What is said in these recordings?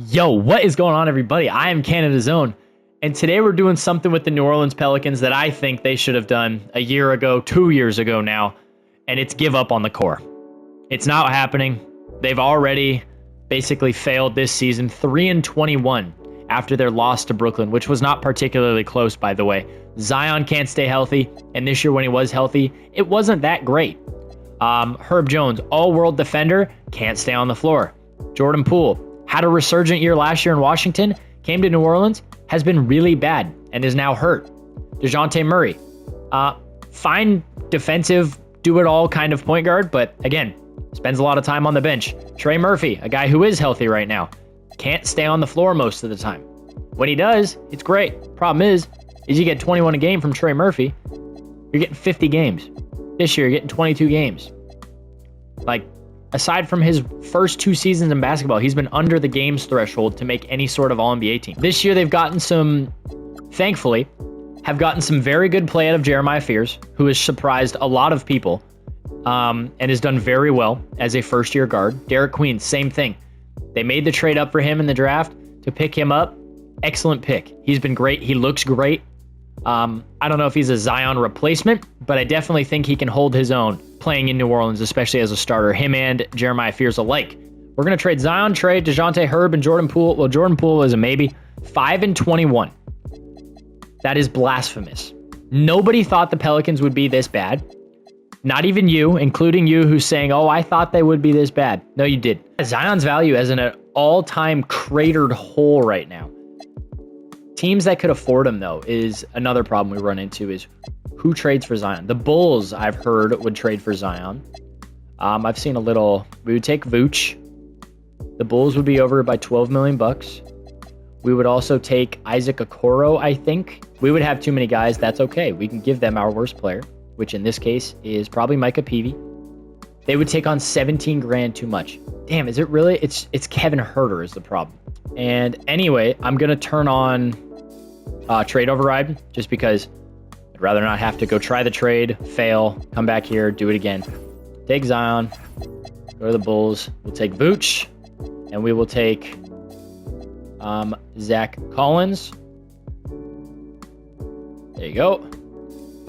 Yo, what is going on, everybody? I am Canada's Own, and today we're doing something with the New Orleans Pelicans that I think they should have done a year ago, 2 years ago now, and it's give up on the core. It's not happening. They've already basically failed this season, 3-21 after their loss to Brooklyn, which was not particularly close, by the way. Zion can't stay healthy, and this year when he was healthy, it wasn't that great. Herb Jones, all-world defender, can't stay on the floor. Jordan Poole had a resurgent year last year in Washington, came to New Orleans, has been really bad, and is now hurt. DeJounte Murray, fine defensive, do-it-all kind of point guard, but again, spends a lot of time on the bench. Trey Murphy, a guy who is healthy right now, can't stay on the floor most of the time. When he does, it's great. Problem is you get 21 a game from Trey Murphy, you're getting 50 games. This year, you're getting 22 games. Like, aside from his first 2 seasons in basketball, he's been under the games threshold to make any sort of All-NBA team. This year, they've gotten thankfully, have gotten some very good play out of Jeremiah Fears, who has surprised a lot of people and has done very well as a first-year guard. Derek Queen, same thing. They made the trade up for him in the draft to pick him up. Excellent pick. He's been great. He looks great. I don't know if he's a Zion replacement, but I definitely think he can hold his own playing in New Orleans, especially as a starter, him and Jeremiah Fears alike. We're going to trade Zion, trade DeJounte, Herb, and Jordan Poole. Well, Jordan Poole is a maybe. 5-21. That is blasphemous. Nobody thought the Pelicans would be this bad. Not even you, including you, who's saying, oh, I thought they would be this bad. No, you did. Zion's value is in an all-time cratered hole right now. Teams that could afford him, though, is another problem we run into is who trades for Zion. The Bulls, I've heard, would trade for Zion. I've seen a little. We would take Vooch. The Bulls would be over by $12 million. We would also take Isaac Okoro, I think. We would have too many guys. That's okay. We can give them our worst player, which in this case is probably Micah Peavy. They would take on 17 grand too much. Damn, is it really? It's Kevin Huerter is the problem. And anyway, I'm going to turn on trade override just because I'd rather not have to go try the trade, fail, come back here, do it again. Take Zion, go to the Bulls. We'll take Vooch, and we will take Zach Collins. There you go.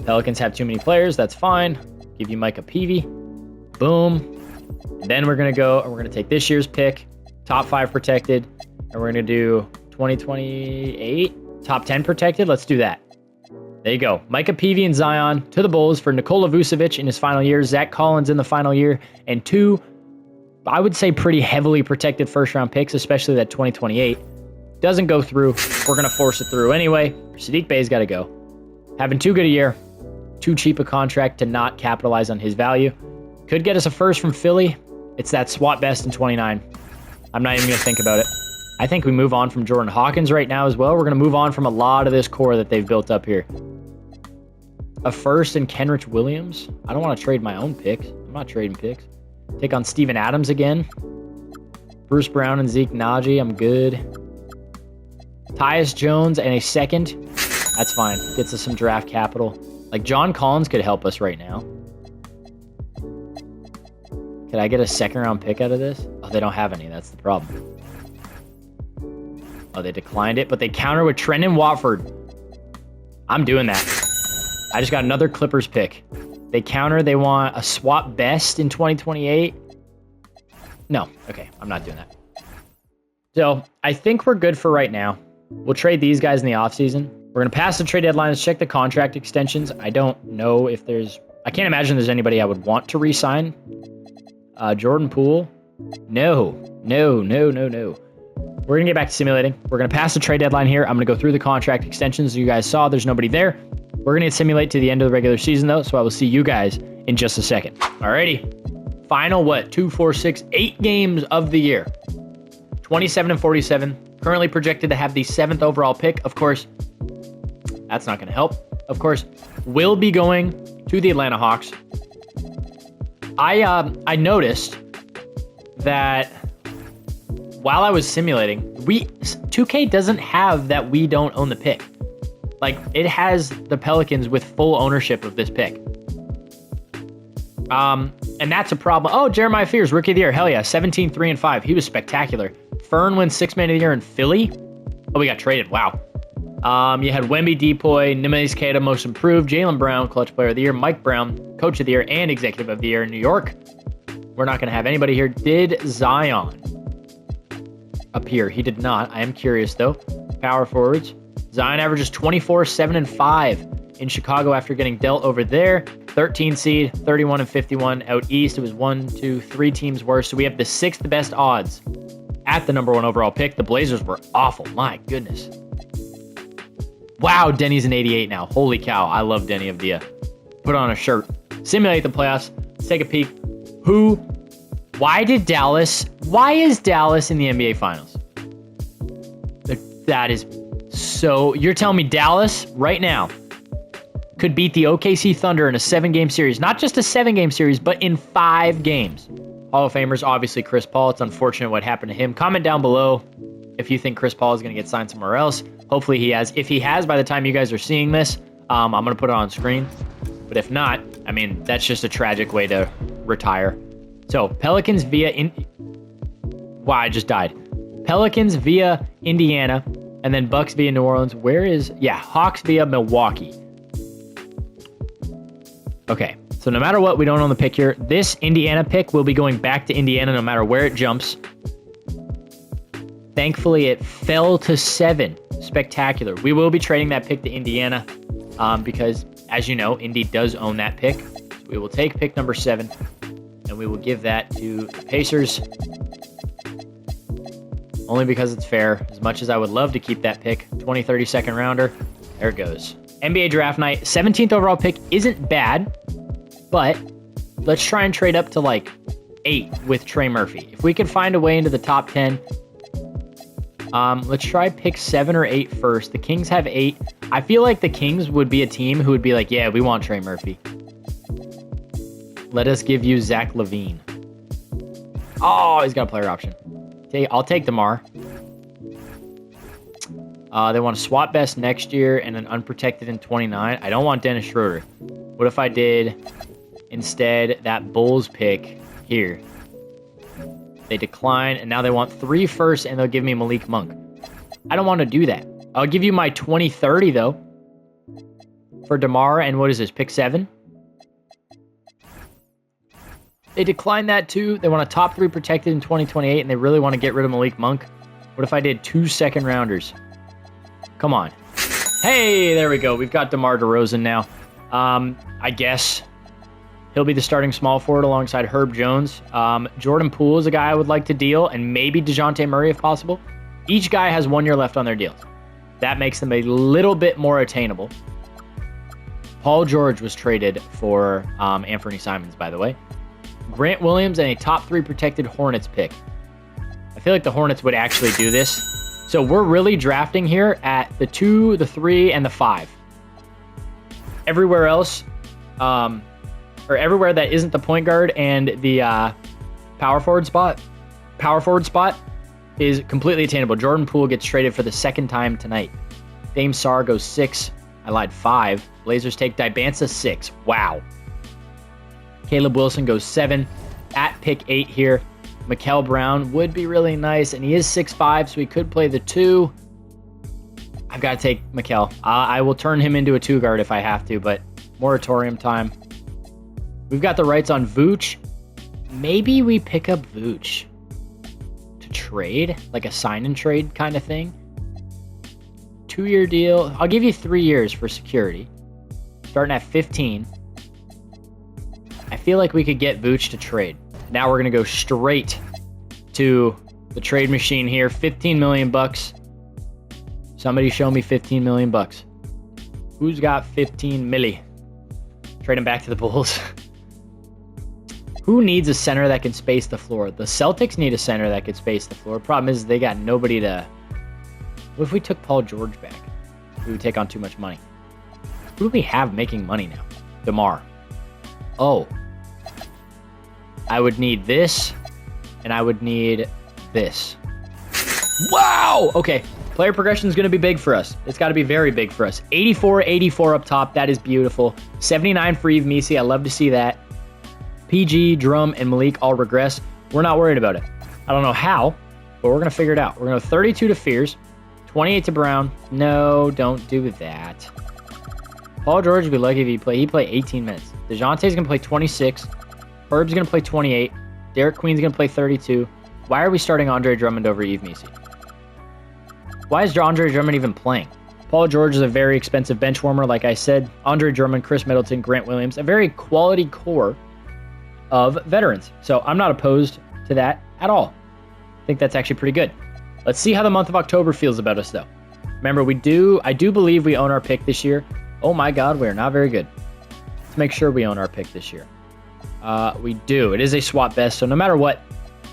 Pelicans have too many players. That's fine. Give you Micah Peavy. Boom. And then we're going to go, and we're going to take this year's pick, top 5 protected, and we're going to do 2028. Top 10 protected. Let's do that. There you go. Micah Peavy and Zion to the Bulls for Nikola Vucevic in his final year. Zach Collins in the final year. And 2, I would say, pretty heavily protected first-round picks, especially that 2028. Doesn't go through. We're going to force it through anyway. Sadiq Bey's got to go. Having too good a year. Too cheap a contract to not capitalize on his value. Could get us a first from Philly. It's that swap best in 29. I'm not even going to think about it. I think we move on from Jordan Hawkins right now as well. We're going to move on from a lot of this core that they've built up here. A first and Kenrich Williams. I don't want to trade my own picks. I'm not trading picks. Take on Steven Adams again. Bruce Brown and Zeke Naji. I'm good. Tyus Jones and a second. That's fine. Gets us some draft capital. Like, John Collins could help us right now. Could I get a second-round pick out of this? Oh, they don't have any. That's the problem. Oh, they declined it, but they counter with Trendon Watford. I'm doing that. I just got another Clippers pick. They counter. They want a swap best in 2028. No. Okay, I'm not doing that. So I think we're good for right now. We'll trade these guys in the offseason. We're going to pass the trade deadline. Let's check the contract extensions. I don't know if there's... I can't imagine there's anybody I would want to re-sign. Jordan Poole. No. We're going to get back to simulating. We're going to pass the trade deadline here. I'm going to go through the contract extensions. As you guys saw, there's nobody there. We're going to simulate to the end of the regular season, though, so I will see you guys in just a second. Alrighty. Final, 2, 4, 6, 8 games of the year. 27-47. Currently projected to have the 7th overall pick. Of course, that's not going to help. Of course, will be going to the Atlanta Hawks. I noticed that while I was simulating, 2K doesn't have that we don't own the pick. Like, it has the Pelicans with full ownership of this pick. And And that's a problem. Oh, Jeremiah Fears, Rookie of the Year. Hell yeah. 17, 3, and 5. He was spectacular. Fern wins 6 Man of the Year in Philly. Oh, we got traded. Wow. You had Wemby Depoy, Nemes Keita, Most Improved, Jaylen Brown, Clutch Player of the Year, Mike Brown, Coach of the Year, and Executive of the Year in New York. We're not going to have anybody here. Did Zion appear? He did not. I am curious, though. Power forwards. Zion averages 24, 7, and 5 in Chicago after getting dealt over there. 13 seed, 31 and 51 out east. It was 1, 2, 3 teams worse. So we have the 6th best odds at the number 1 overall pick. The Blazers were awful. My goodness. Wow, Denny's an 88 now. Holy cow. I love Denny Avdia. Put on a shirt. Simulate the playoffs. Let's take a peek. Why is Dallas in the NBA Finals? That is so... You're telling me Dallas right now could beat the OKC Thunder in a 7-game series. Not just a 7-game series, but in 5 games. Hall of Famers, obviously Chris Paul. It's unfortunate what happened to him. Comment down below if you think Chris Paul is going to get signed somewhere else. Hopefully he has. If he has, by the time you guys are seeing this, I'm going to put it on screen. But if not, I mean, that's just a tragic way to retire. So, Pelicans via... Wow, I just died. Pelicans via Indiana, and then Bucks via New Orleans. Where is... Yeah, Hawks via Milwaukee. Okay, so no matter what, we don't own the pick here. This Indiana pick will be going back to Indiana no matter where it jumps. Thankfully, it fell to 7. Spectacular. We will be trading that pick to Indiana because, as you know, Indy does own that pick. So we will take pick number 7, and we will give that to the Pacers. Only because it's fair. As much as I would love to keep that pick. 20, 32nd rounder. There it goes. NBA draft night. 17th overall pick isn't bad, but let's try and trade up to like 8 with Trey Murphy. If we can find a way into the top 10, let's try pick 7 or 8 first. The Kings have 8. I feel like the Kings would be a team who would be like, yeah, we want Trey Murphy. Let us give you Zach LaVine. Oh, he's got a player option. I'll take DeMar. They want a swap best next year and an unprotected in 29. I don't want Dennis Schroeder. What if I did instead that Bulls pick here? They decline, and now they want 3 firsts, and they'll give me Malik Monk. I don't want to do that. I'll give you my 2030, though, for DeMar, and what is this, pick 7? They decline that, too. They want a top 3 protected in 2028, and they really want to get rid of Malik Monk. What if I did 2 second-rounders? Come on. Hey, there we go. We've got DeMar DeRozan now. I guess he'll be the starting small forward alongside Herb Jones. Jordan Poole is a guy I would like to deal, and maybe DeJounte Murray if possible. Each guy has 1 year left on their deals. That makes them a little bit more attainable. Paul George was traded for Anthony Simons, by the way. Grant Williams and a top 3 protected Hornets pick. I feel like the Hornets would actually do this. So we're really drafting here at the 2, the 3, and the 5. Everywhere else, or everywhere that isn't the point guard and the power forward spot is completely attainable. Jordan Poole gets traded for the 2nd time tonight. Dame Sarr goes 6. I lied, 5. Blazers take Dibansa 6. Wow. Caleb Wilson goes 7. At pick 8 here. Mikal Brown would be really nice, and he is 6'5", so he could play the 2. I've got to take Mikal. I will turn him into a 2 guard if I have to, but moratorium time. We've got the rights on Vooch. Maybe we pick up Vooch to trade, like a sign and trade kind of thing. 2-year deal. I'll give you 3 years for security. Starting at 15. I feel like we could get Vooch to trade. Now we're going to go straight to the trade machine here. 15 million bucks. Somebody show me 15 million bucks. Who's got 15 milli? Trade him back to the Bulls. Who needs a center that can space the floor? The Celtics need a center that can space the floor. Problem is they got nobody to... What if we took Paul George back? We would take on too much money. Who do we have making money now? DeMar. Oh. I would need this, and I would need this. Wow! Okay, player progression is going to be big for us. It's got to be very big for us. 84 up top. That is beautiful. 79 for Yves Missi. I love to see that. PG, Drum, and Malik all regress, we're not worried about it. I don't know how, but we're going to figure it out. We're going to go 32 to Fears, 28 to Brown. No, don't do that. Paul George would be lucky if he played 18 minutes. DeJounte's going to play 26. Herb's going to play 28. Derek Queen's going to play 32. Why are we starting Andre Drummond over Yves Missi? Why is Andre Drummond even playing? Paul George is a very expensive bench warmer, like I said. Andre Drummond, Chris Middleton, Grant Williams, a very quality core of veterans. So I'm not opposed to that at all. I think that's actually pretty good. Let's see how the month of October feels about us, though. Remember, I do believe we own our pick this year. Oh my God, we're not very good. Let's make sure we own our pick this year. We do. It is a swap best, so no matter what,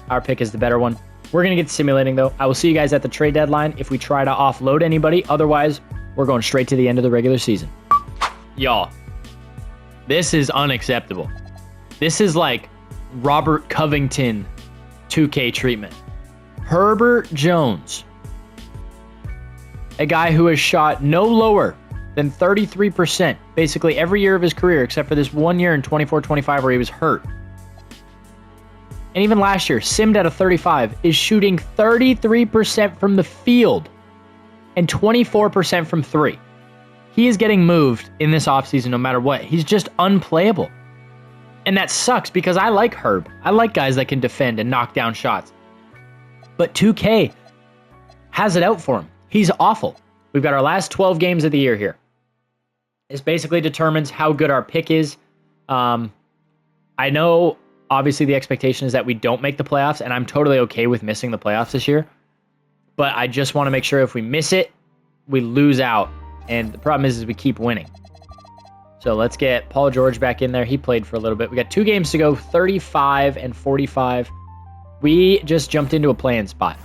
our pick is the better one. We're going to get simulating, though. I will see you guys at the trade deadline if we try to offload anybody. Otherwise, we're going straight to the end of the regular season. Y'all, this is unacceptable. This is like Robert Covington 2K treatment. Herbert Jones, a guy who has shot no lower than 33% basically every year of his career except for this 1 year in 24-25 where he was hurt. And even last year, simmed at a 35, is shooting 33% from the field and 24% from three. He is getting moved in this offseason no matter what. He's just unplayable. And that sucks because I like Herb. I like guys that can defend and knock down shots. But 2K has it out for him. He's awful. We've got our last 12 games of the year here. This basically determines how good our pick is. I know, obviously, the expectation is that we don't make the playoffs, and I'm totally okay with missing the playoffs this year. But I just want to make sure if we miss it, we lose out. And the problem is we keep winning. So let's get Paul George back in there. He played for a little bit. We got 2 games to go, 35 and 45. We just jumped into a play-in spot.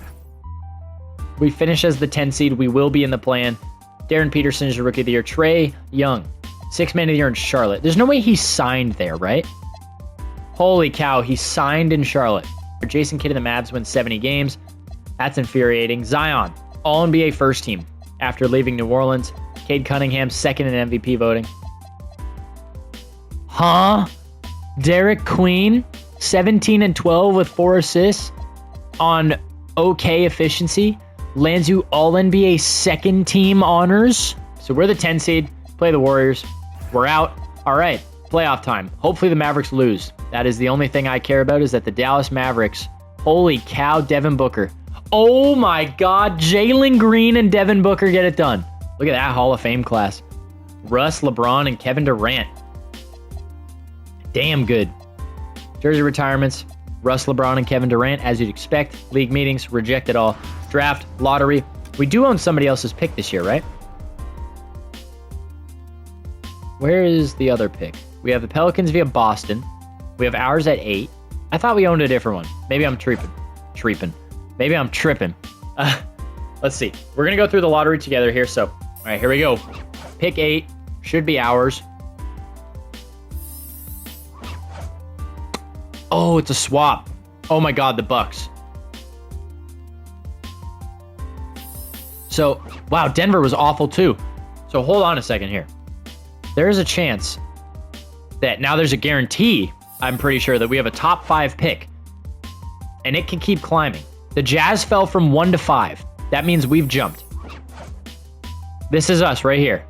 We finish as the 10 seed. We will be in the play-in. Darren Peterson is your Rookie of the Year. Trae Young, 6th Man of the Year in Charlotte. There's no way he signed there, right? Holy cow, he signed in Charlotte. Jason Kidd and the Mavs win 70 games. That's infuriating. Zion, All-NBA first team after leaving New Orleans. Cade Cunningham, 2nd in MVP voting. Huh? Derek Queen, 17 and 12 with 4 assists on okay efficiency. Lands you All-NBA second team honors. So we're the 10 seed. Play the Warriors. We're out. All right. Playoff time. Hopefully the Mavericks lose. That is the only thing I care about is that the Dallas Mavericks. Holy cow, Devin Booker. Oh my God. Jalen Green and Devin Booker get it done. Look at that Hall of Fame class. Russ, LeBron, and Kevin Durant. Damn good. Jersey retirements. Russ, LeBron, and Kevin Durant, as you'd expect. League meetings, reject it all. Draft, lottery. We do own somebody else's pick this year, right? Where is the other pick? We have the Pelicans via Boston. We have ours at 8. I thought we owned a different one. Maybe I'm tripping. Maybe I'm tripping. Let's see. We're going to go through the lottery together here. So, all right, here we go. Pick 8 should be ours. Oh, it's a swap. Oh my God, the Bucks. So, wow, Denver was awful too. So hold on a second here. There is a chance that now there's a guarantee, I'm pretty sure, that we have a top 5 pick. And it can keep climbing. The Jazz fell from 1 to 5. That means we've jumped. This is us right here.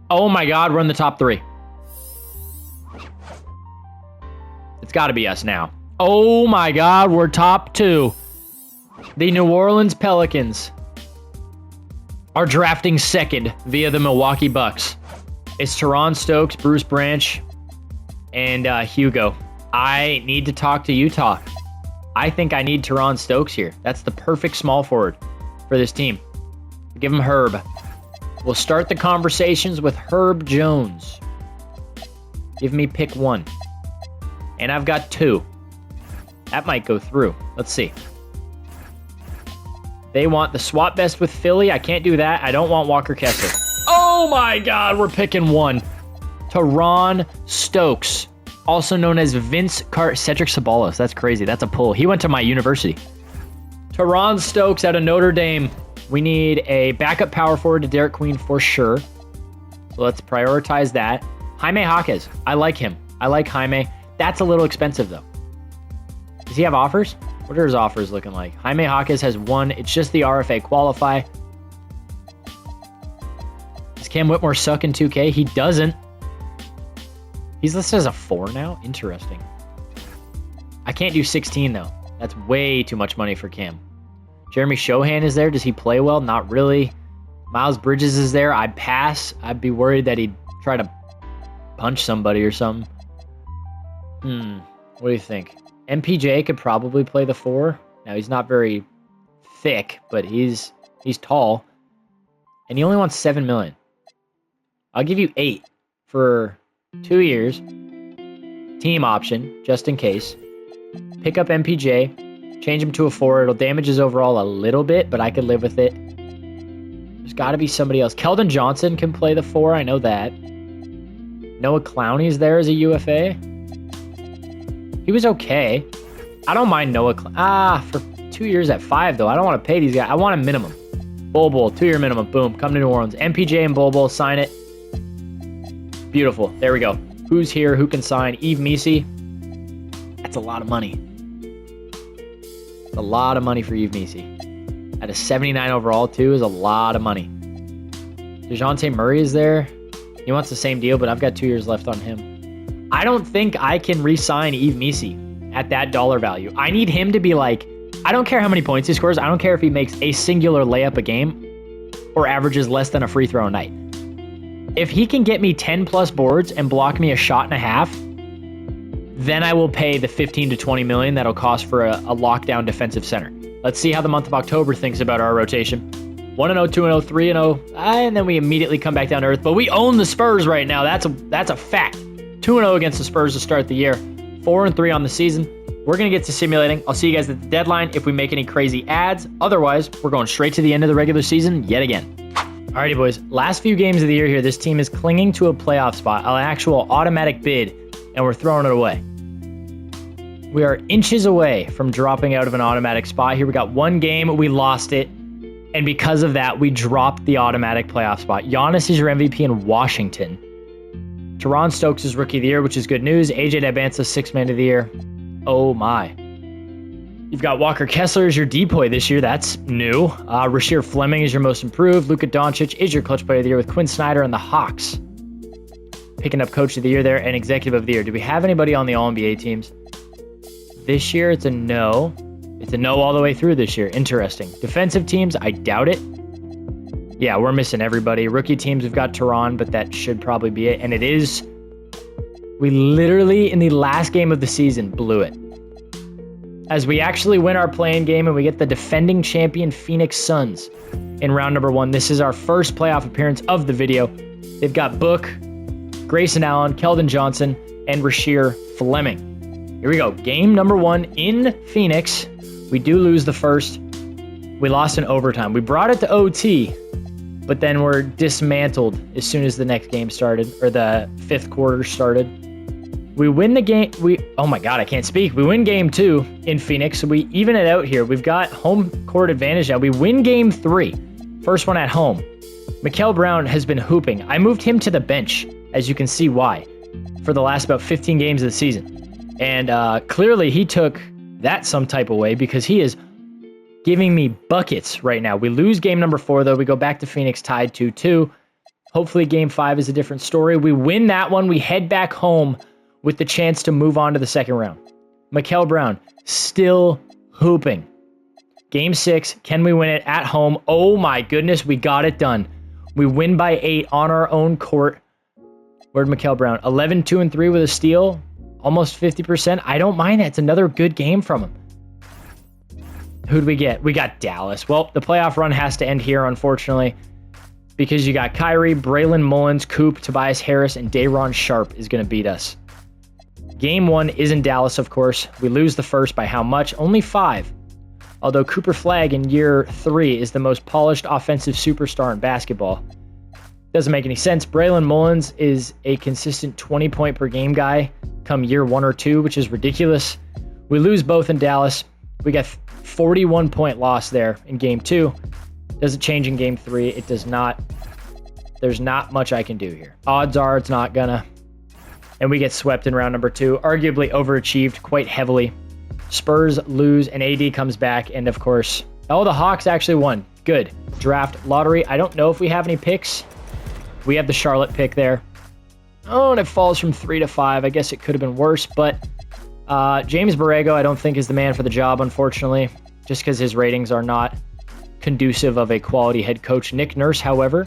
Oh my God, we're in the top 3. It's got to be us now. Oh my God, we're top 2. The New Orleans Pelicans are drafting 2nd via the Milwaukee Bucks. It's Teron Stokes, Bruce Branch, and Hugo. I need to talk to Utah. I think I need Teron Stokes here. That's the perfect small forward for this team. Give him Herb. We'll start the conversations with Herb Jones. Give me pick 1. And I've got 2. That might go through. Let's see. They want the swap best with Philly. I can't do that. I don't want Walker Kessler. Oh my God, we're picking 1. Teron Stokes, also known as Cedric Sabalos. That's crazy. That's a pull. He went to my university. Teron Stokes out of Notre Dame. We need a backup power forward to Derek Queen for sure. So let's prioritize that. Jaime Jaquez. I like him. I like Jaime. That's a little expensive, though. Does he have offers? What are his offers looking like? Jaime Jaquez has 1. It's just the RFA qualify. Does Cam Whitmore suck in 2K? He doesn't. He's listed as a 4 now? Interesting. I can't do 16, though. That's way too much money for Cam. Jeremy Shohan is there. Does he play well? Not really. Miles Bridges is there. I'd pass. I'd be worried that he'd try to punch somebody or something. What do you think? MPJ could probably play the 4. Now, he's not very thick, but he's tall. And he only wants $7 million. I'll give you 8 for 2 years. Team option, just in case. Pick up MPJ. Change him to a 4. It'll damage his overall a little bit, but I could live with it. There's got to be somebody else. Keldon Johnson can play the 4. I know that. Noah Clowney's there as a UFA. He was okay. I don't mind Noah. For 2 years at 5, though. I don't want to pay these guys. I want a minimum. Bol, 2-year minimum. Boom. Come to New Orleans. MPJ and Bol, sign it. Beautiful. There we go. Who's here? Who can sign? Yves Missi. That's a lot of money. It's a lot of money for Yves Missi. At a 79 overall, too, is a lot of money. DeJounte Murray is there. He wants the same deal, but I've got 2 years left on him. I don't think I can re-sign Yves Missi at that dollar value. I need him to be like, I don't care how many points he scores. I don't care if he makes a singular layup a game or averages less than a free throw a night. If he can get me 10 plus boards and block me a shot and a half, then I will pay the 15 to 20 million that'll cost for a lockdown defensive center. Let's see how the month of October thinks about our rotation. 1-0, 2-0, 3-0, and then we immediately come back down to earth. But we own the Spurs right now. That's a fact. 2-0 against the Spurs to start the year. 4-3 on the season. We're going to get to simulating. I'll see you guys at the deadline if we make any crazy ads. Otherwise, we're going straight to the end of the regular season yet again. Alrighty, boys. Last few games of the year here, this team is clinging to a playoff spot, an actual automatic bid, and we're throwing it away. We are inches away from dropping out of an automatic spot here. We got 1 game, we lost it, and because of that, we dropped the automatic playoff spot. Giannis is your MVP in Washington. Teron Stokes is Rookie of the Year, which is good news. AJ Dabanza, 6th Man of the Year. Oh my. You've got Walker Kessler as your depoy this year. That's new. Rasheer Fleming is your Most Improved. Luka Doncic is your Clutch Player of the Year with Quinn Snyder and the Hawks. Picking up Coach of the Year there and Executive of the Year. Do we have anybody on the All-NBA teams? This year, it's a no. It's a no all the way through this year. Interesting. Defensive teams, I doubt it. Yeah, we're missing everybody. Rookie teams, we've got Teron, but that should probably be it. And it is. We literally, in the last game of the season, blew it. As we actually win our play-in game and we get the defending champion Phoenix Suns in round number 1. This is our first playoff appearance of the video. They've got Book, Grayson Allen, Keldon Johnson, and Rasheer Fleming. Here we go. Game number 1 in Phoenix. We do lose the first. We lost in overtime. We brought it to OT, but then we're dismantled as soon as the next game started, or the 5th quarter started. We win the game. Oh my God, I can't speak. We win game 2 in Phoenix, so we even it out here. We've got home court advantage now. We win game 3. First one at home. Mikal Brown has been hooping. I moved him to the bench, as you can see why, for the last about 15 games of the season. And clearly he took that some type of way because he is giving me buckets right now. We lose game number 4, though. We go back to Phoenix tied 2-2. Hopefully game 5 is a different story. We win that one. We head back home with the chance to move on to the second round. Mikal Brown still hooping. Game 6, can we win it at home? Oh my goodness, we got it done. We win by 8 on our own court. Where'd Mikal Brown? 11, 2, and 3 with a steal. Almost 50%. I don't mind that. It's another good game from him. Who'd we get? We got Dallas. Well, the playoff run has to end here, unfortunately, because you got Kyrie, Braylon Mullins, Coop, Tobias Harris, and Day'Ron Sharpe is going to beat us. Game 1 is in Dallas, of course. We lose the first by how much? Only 5. Although Cooper Flagg in year 3 is the most polished offensive superstar in basketball. Doesn't make any sense. Braylon Mullins is a consistent 20-point per game guy come year 1 or 2, which is ridiculous. We lose both in Dallas. We got 41-point loss there in game 2. Does it change in game 3? It does not. There's not much I can do here. Odds are it's not gonna. and we get swept in round number 2. Arguably overachieved quite heavily. Spurs lose, and AD comes back, and of course... Oh, the Hawks actually won. Good. Draft lottery. I don't know if we have any picks. We have the Charlotte pick there. Oh, and it falls from 3 to 5. I guess it could have been worse, but James Borrego I don't think is the man for the job, unfortunately, just because his ratings are not conducive of a quality head coach. Nick Nurse, however,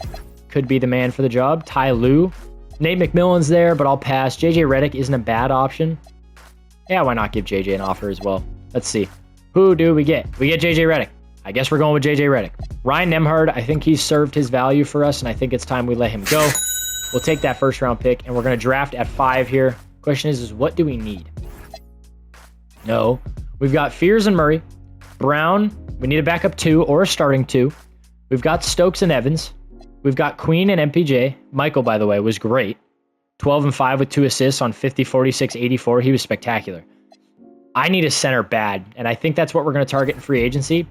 could be the man for the job. Ty Lue. Nate McMillan's there, but I'll pass. JJ Redick isn't a bad option. Yeah, why not give JJ an offer as well? Let's see. Who do we get? We get JJ Redick. I guess we're going with JJ Redick. Ryan Nembhard, I think he's served his value for us, and I think it's time we let him go. We'll take that first round pick, and we're going to draft at 5 here. Question is what do we need? No. We've got Fears and Murray. Brown, we need a backup 2 or a starting 2. We've got Stokes and Evans. We've got Queen and MPJ. Michael, by the way, was great. 12 and 5 with 2 assists on 50, 46, 84. He was spectacular. I need a center bad, and I think that's what we're going to target in free agency.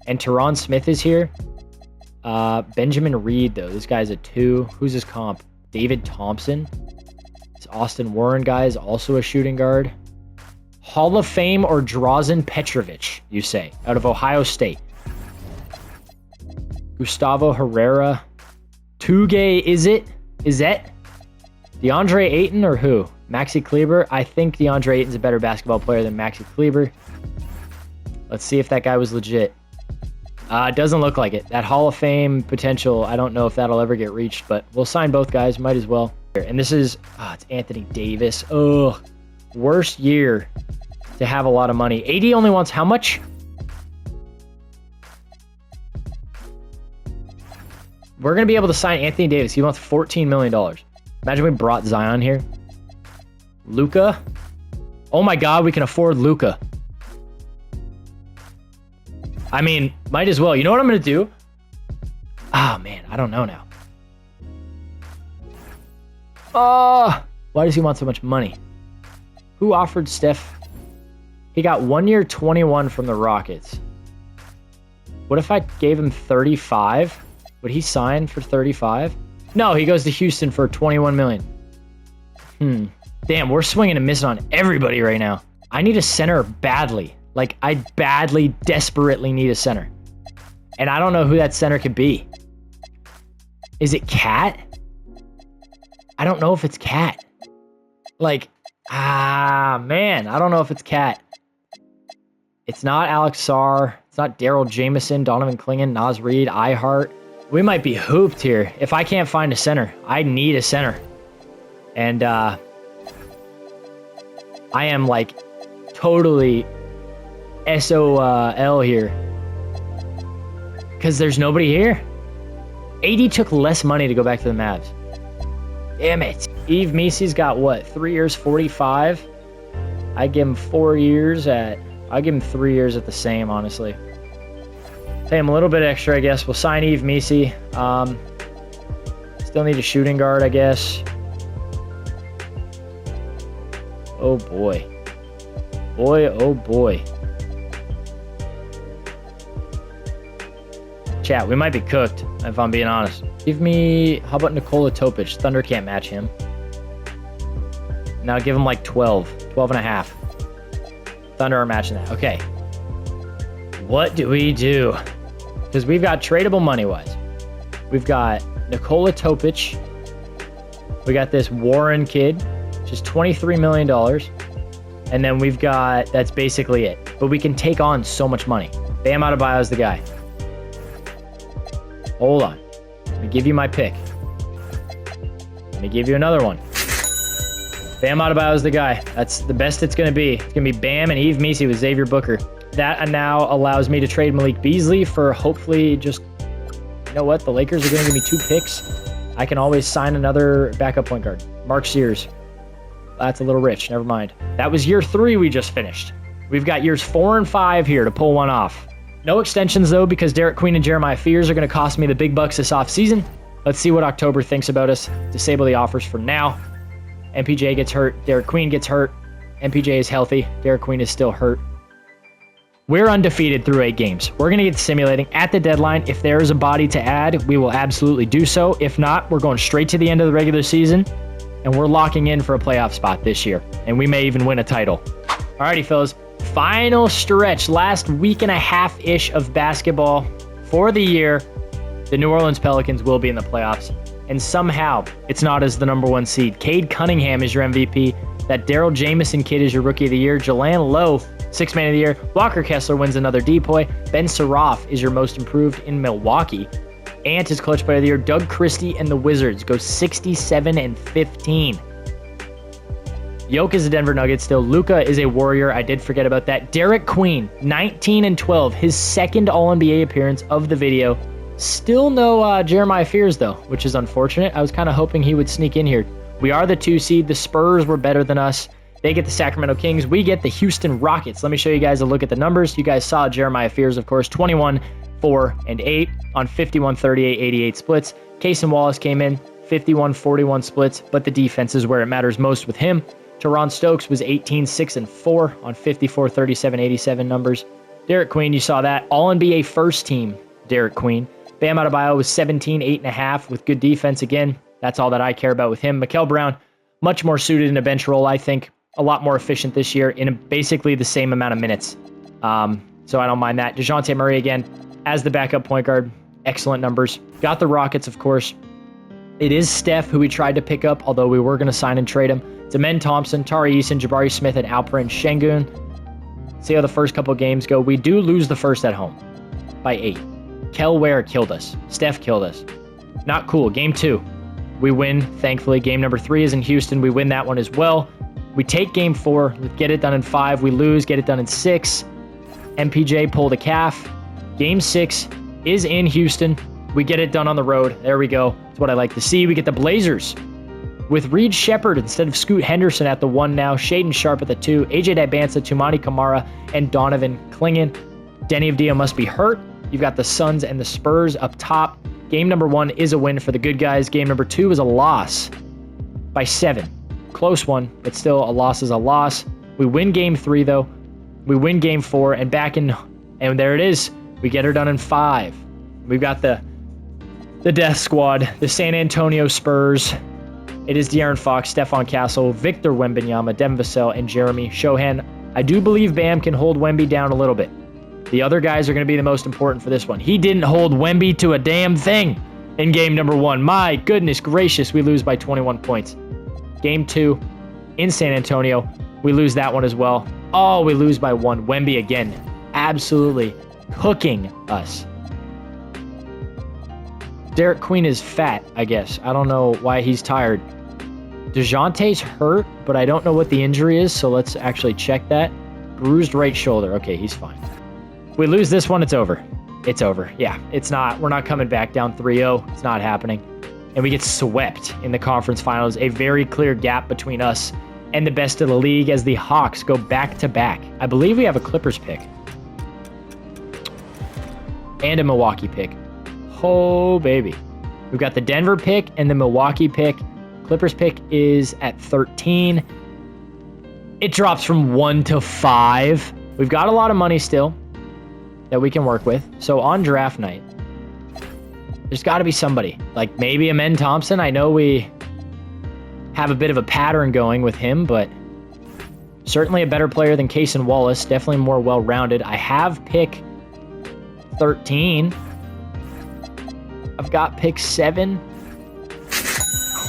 And Teron Smith is here. Benjamin Reed, though. This guy's a 2. Who's his comp? David Thompson. This Austin Warren guy is also a shooting guard. Hall of Fame or Drazen Petrovic, you say, out of Ohio State. Gustavo Herrera. Tugay, is it? DeAndre Ayton or who? Maxi Kleber? I think DeAndre Ayton's a better basketball player than Maxi Kleber. Let's see if that guy was legit. It doesn't look like it. That Hall of Fame potential, I don't know if that'll ever get reached, but we'll sign both guys. Might as well. And this is, it's Anthony Davis. Ugh. Worst year to have a lot of money. AD only wants how much? We're going to be able to sign Anthony Davis. He wants $14 million. Imagine we brought Zion here. Luka. Oh my God, we can afford Luka. I mean, might as well. You know what I'm going to do? Oh, man, I don't know now. Why does he want so much money? Who offered Steph? He got 1 year 21 from the Rockets. What if I gave him 35? Would he sign for 35? No, he goes to Houston for 21 million. Damn, we're swinging and missing on everybody right now. I need a center badly. Like, I badly, desperately need a center. And I don't know who that center could be. Is it Cat? I don't know if it's Cat. Like, man, I don't know if it's Cat. It's not Alex Sarr. It's not Daryl Jameson, Donovan Clingan, Naz Reid, iHeart. We might be hooped here. If I can't find a center, I need a center. And I am like totally SOL here. Because there's nobody here. AD took less money to go back to the Mavs. Damn it. Yves Missy's got what? 3 years, 45? I give him 4 years at... I'll give him 3 years at the same, honestly. Pay him a little bit extra, I guess. We'll sign Yves Missy. Still need a shooting guard, I guess. Oh, boy. Boy, oh, boy. Chat, we might be cooked, if I'm being honest. Give me... How about Nikola Topic? Thunder can't match him. Now give him like 12. 12 and a half. Thunder are matching that. Okay. What do we do? Because we've got tradable money-wise. We've got Nikola Topic. We got this Warren kid, which is $23 million. And then we've got... That's basically it. But we can take on so much money. Bam Adebayo's the guy. Hold on. Let me give you my pick. Let me give you another one. Bam Adebayo's the guy. That's the best it's going to be. It's going to be Bam and Yves Missy with Xavier Booker. That now allows me to trade Malik Beasley for hopefully just... You know what? The Lakers are going to give me 2 picks. I can always sign another backup point guard. Mark Sears. That's a little rich. Never mind. That was year 3 we just finished. We've got years 4 and 5 here to pull one off. No extensions, though, because Derek Queen and Jeremiah Fears are going to cost me the big bucks this offseason. Let's see what October thinks about us. Disable the offers for now. MPJ gets hurt. Derek Queen gets hurt. MPJ is healthy. Derek Queen is still hurt. We're undefeated through 8 games. We're going to get simulating at the deadline. If there is a body to add, we will absolutely do so. If not, we're going straight to the end of the regular season. and we're locking in for a playoff spot this year, and we may even win a title. Alrighty, fellas. Final stretch, last week and a half-ish of basketball for the year. The New Orleans Pelicans will be in the playoffs, and somehow it's not as the number 1 seed. Cade Cunningham is your MVP. That Daryl Jamison kid is your Rookie of the Year. Jalan Lowe, 6th Man of the Year. Walker Kessler wins another depoy. Ben Saroff is your Most Improved in Milwaukee. Ant is Clutch Player of the Year. Doug Christie and the Wizards go 67-15. Yoke is a Denver Nuggets still. Luka is a Warrior. I did forget about that. Derek Queen, 19-12. His second All-NBA appearance of the video. Still no Jeremiah Fears, though, which is unfortunate. I was kind of hoping he would sneak in here. We are the 2 seed. The Spurs were better than us. They get the Sacramento Kings. We get the Houston Rockets. Let me show you guys a look at the numbers. You guys saw Jeremiah Fears, of course, 21, 4, and 8 on 51, 38, 88 splits. Cason Wallace came in, 51, 41 splits, but the defense is where it matters most with him. Teron Stokes was 18, 6, and 4 on 54, 37, 87 numbers. Derek Queen, you saw that. All-NBA first team, Derek Queen. Bam Adebayo was 17, 8.5 with good defense again. That's all that I care about with him. Mikel Brown, much more suited in a bench role, I think. A lot more efficient this year in basically the same amount of minutes. So I don't mind that. DeJounte Murray again as the backup point guard. Excellent numbers. Got the Rockets, of course. It is Steph, who we tried to pick up, although we were going to sign and trade him. It's Amen Thompson, Tari Eason, Jabari Smith, and Alperen Şengün. See how the first couple games go. We do lose the first at home by 8. Kel Ware killed us. Steph killed us. Not cool. Game 2. We win, thankfully. Game number 3 is in Houston. We win that one as well. We take game 4, get it done in 5. We lose, get it done in 6. MPJ pulled a calf. Game 6 is in Houston. We get it done on the road. There we go. That's what I like to see. We get the Blazers with Reed Shepherd instead of Scoot Henderson at the 1 now. Shaden Sharp at the 2. AJ Dibansa, Tumani Kamara, and Donovan Clingan. Denny Avdia must be hurt. You've got the Suns and the Spurs up top. Game number 1 is a win for the good guys. Game number 2 is a loss by 7. Close one, but still a loss is a loss. We win game 3, though. We win game 4, and and there it is. We get her done in 5. We've got the Death Squad, the San Antonio Spurs. It is De'Aaron Fox, Stephon Castle, Victor Wembanyama, Devin Vassell, and Jeremy Shohan. I do believe Bam can hold Wemby down a little bit. The other guys are going to be the most important for this one. He didn't hold Wemby to a damn thing in game number 1. My goodness gracious, we lose by 21 points. Game 2 in San Antonio, we lose that one as well. Oh, we lose by 1. Wemby again, absolutely cooking us. Derek Queen is fat, I guess. I don't know why he's tired. DeJounte's hurt, but I don't know what the injury is, so let's actually check that. Bruised right shoulder. Okay, he's fine. We lose this one, it's over. It's over. Yeah, it's not. We're not coming back down 3-0. It's not happening. And we get swept in the conference finals. A very clear gap between us and the best of the league as the Hawks go back-to-back. I believe we have a Clippers pick. And a Milwaukee pick. Oh, baby. We've got the Denver pick and the Milwaukee pick. Clippers pick is at 13. It drops from 1 to 5. We've got a lot of money still that we can work with. So on draft night, there's got to be somebody. Like maybe Amen Thompson. I know we have a bit of a pattern going with him, but certainly a better player than Cason Wallace. Definitely more well-rounded. I have pick 13. I've got pick 7.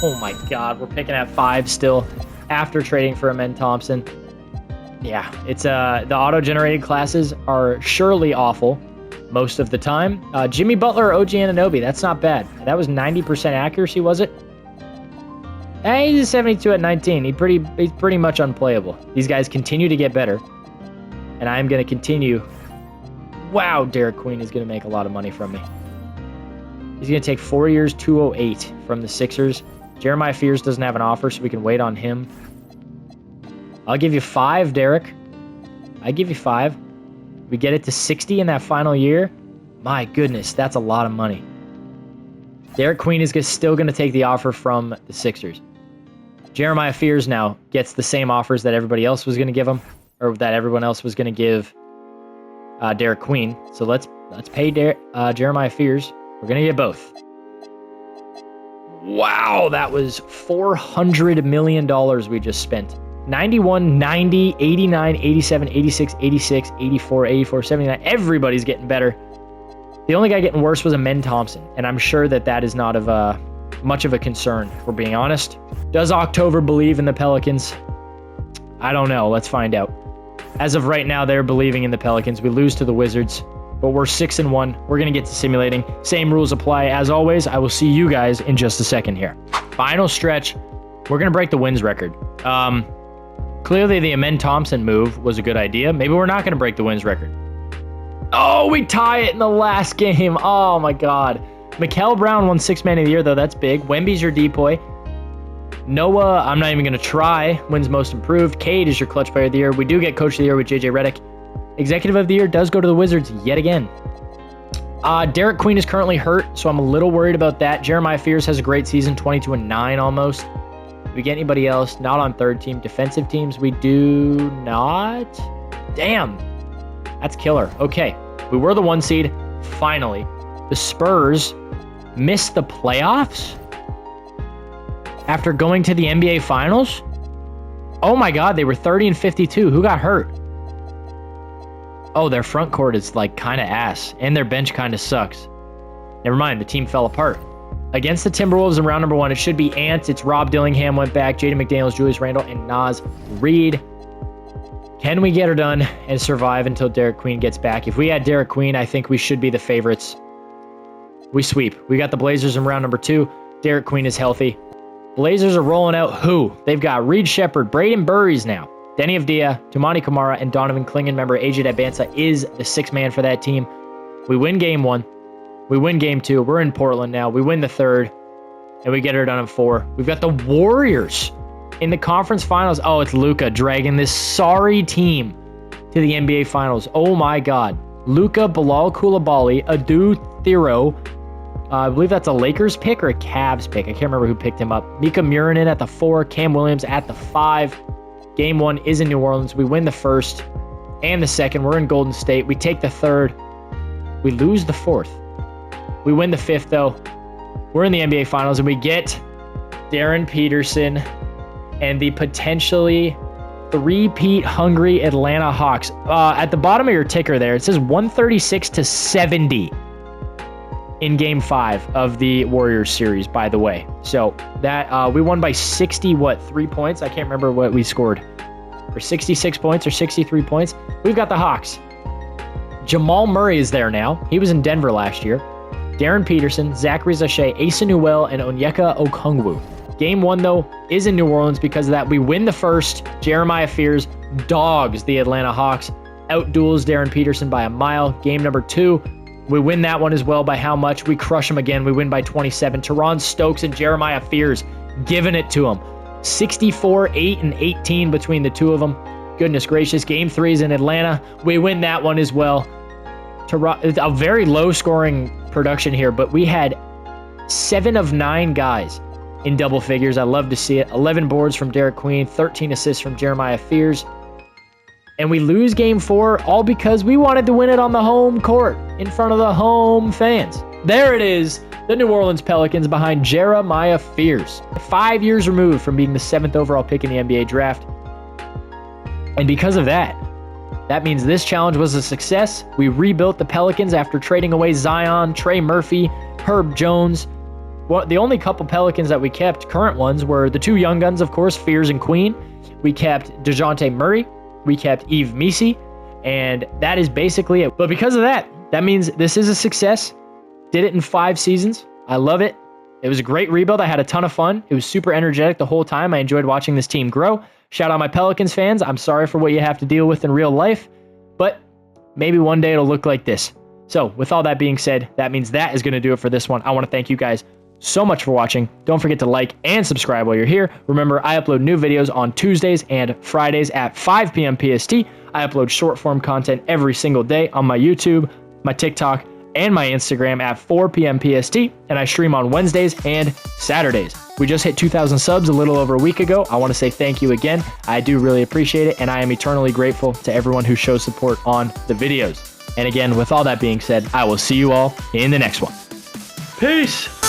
Oh my God, we're picking at 5 still after trading for Amen Thompson. Yeah, it's the auto-generated classes are surely awful most of the time. Jimmy Butler or OG Anunoby, that's not bad. That was 90% accuracy, was it? He's a 72 at 19. He's pretty much unplayable. These guys continue to get better, and I am going to continue. Wow, Derek Queen is going to make a lot of money from me. He's going to take 4 years, 208 from the Sixers. Jeremiah Fears doesn't have an offer, so we can wait on him. I'll give you 5, Derek. I give you 5. We get it to 60 in that final year. My goodness, that's a lot of money. Derek Queen is still going to take the offer from the Sixers. Jeremiah Fears now gets the same offers that everybody else was going to give him, or that everyone else was going to give Derek Queen. So let's pay Jeremiah Fears. We're going to get both. Wow, that was $400 million we just spent. 91, 90, 89, 87, 86, 86, 84, 84, 79. Everybody's getting better. The only guy getting worse was Amen Thompson, and I'm sure that is not of much of a concern, if we're being honest. Does October believe in the Pelicans? I don't know. Let's find out. As of right now, they're believing in the Pelicans. We lose to the Wizards, but we're 6-1. We're going to get to simulating. Same rules apply. As always, I will see you guys in just a second here. Final stretch. We're going to break the wins record. Clearly, the Amen Thompson move was a good idea. Maybe we're not going to break the wins record. Oh, we tie it in the last game. Oh, my God. Mikal Brown won Sixth Man of the Year, though. That's big. Wemby's your depoy. Noah, I'm not even going to try, wins Most Improved. Cade is your Clutch Player of the Year. We do get Coach of the Year with JJ Redick. Executive of the Year does go to the Wizards yet again. Derek Queen is currently hurt, so I'm a little worried about that. Jeremiah Fears has a great season, 22-9 almost. Do we get anybody else? Not on third team. Defensive teams, we do not. Damn. That's killer. Okay. We were the 1 seed. Finally. The Spurs missed the playoffs after going to the NBA Finals? Oh my God, they were 30-52. Who got hurt? Oh, their front court is like kind of ass, and their bench kind of sucks. Never mind, the team fell apart. Against the Timberwolves in round number 1, it should be Ant. It's Rob Dillingham went back, Jaden McDaniels, Julius Randle, and Naz Reid. Can we get her done and survive until Derek Queen gets back? If we had Derek Queen, I think we should be the favorites. We sweep. We got the Blazers in round number 2. Derek Queen is healthy. Blazers are rolling out who? They've got Reed Shepherd, Braden Burries now, Denny Avdia, Tumani Kamara, and Donovan Clingan. Remember, AJ Adbanza is the 6th man for that team. We win game 1. We win game 2. We're in Portland now. We win the 3rd, and we get her done in 4. We've got the Warriors in the conference finals. Oh, it's Luka dragging this sorry team to the NBA Finals. Oh, my God. Luka, Bilal Coulibaly, Adu Thiro, I believe that's a Lakers pick or a Cavs pick. I can't remember who picked him up. Mika Murinen at the 4, Cam Williams at the 5. Game 1 is in New Orleans. We win the 1st and the 2nd. We're in Golden State. We take the 3rd. We lose the 4th. We win the 5th, though. We're in the NBA Finals, and we get Darren Peterson and the potentially three-peat hungry Atlanta Hawks. At the bottom of your ticker there, it says 136-70. In game 5 of the Warriors series, by the way. So that we won by 3 points? I can't remember what we scored. For 66 points or 63 points. We've got the Hawks. Jamal Murray is there now. He was in Denver last year. Darren Peterson, Zachary Zache, Asa Newell, and Onyeka Okongwu. Game 1, though, is in New Orleans because of that. We win the 1st. Jeremiah Fears dogs the Atlanta Hawks. Outduels Darren Peterson by a mile. Game number 2. We win that one as well. By how much? We crush them again. We win by 27. Teron Stokes and Jeremiah Fears giving it to them. 64, 8, and 18 between the two of them. Goodness gracious. Game 3 is in Atlanta. We win that one as well. A very low-scoring production here, but we had 7 of 9 guys in double figures. I love to see it. 11 boards from Derek Queen, 13 assists from Jeremiah Fears. And we lose game 4 all because we wanted to win it on the home court in front of the home fans. There it is. The New Orleans Pelicans behind Jeremiah Fears. 5 years removed from being the 7th overall pick in the NBA draft. And because of that, that means this challenge was a success. We rebuilt the Pelicans after trading away Zion, Trey Murphy, Herb Jones. Well, the only couple Pelicans that we kept, current ones, were the 2 young guns, of course, Fears and Queen. We kept DeJounte Murray. We kept Yves Missi, and that is basically it. But because of that, that means this is a success. Did it in 5 seasons. I love it. It was a great rebuild. I had a ton of fun. It was super energetic the whole time. I enjoyed watching this team grow. Shout out my Pelicans fans. I'm sorry for what you have to deal with in real life, but maybe one day it'll look like this. So with all that being said, that means that is going to do it for this one. I want to thank you guys so much for watching. Don't forget to like and subscribe while you're here. Remember, I upload new videos on Tuesdays and Fridays at 5 p.m. PST. I upload short form content every single day on my YouTube, my TikTok, and my Instagram at 4 p.m. PST, and I stream on Wednesdays and Saturdays. We just hit 2,000 subs a little over a week ago. I want to say thank you again. I do really appreciate it, and I am eternally grateful to everyone who shows support on the videos. And again, with all that being said, I will see you all in the next one. Peace!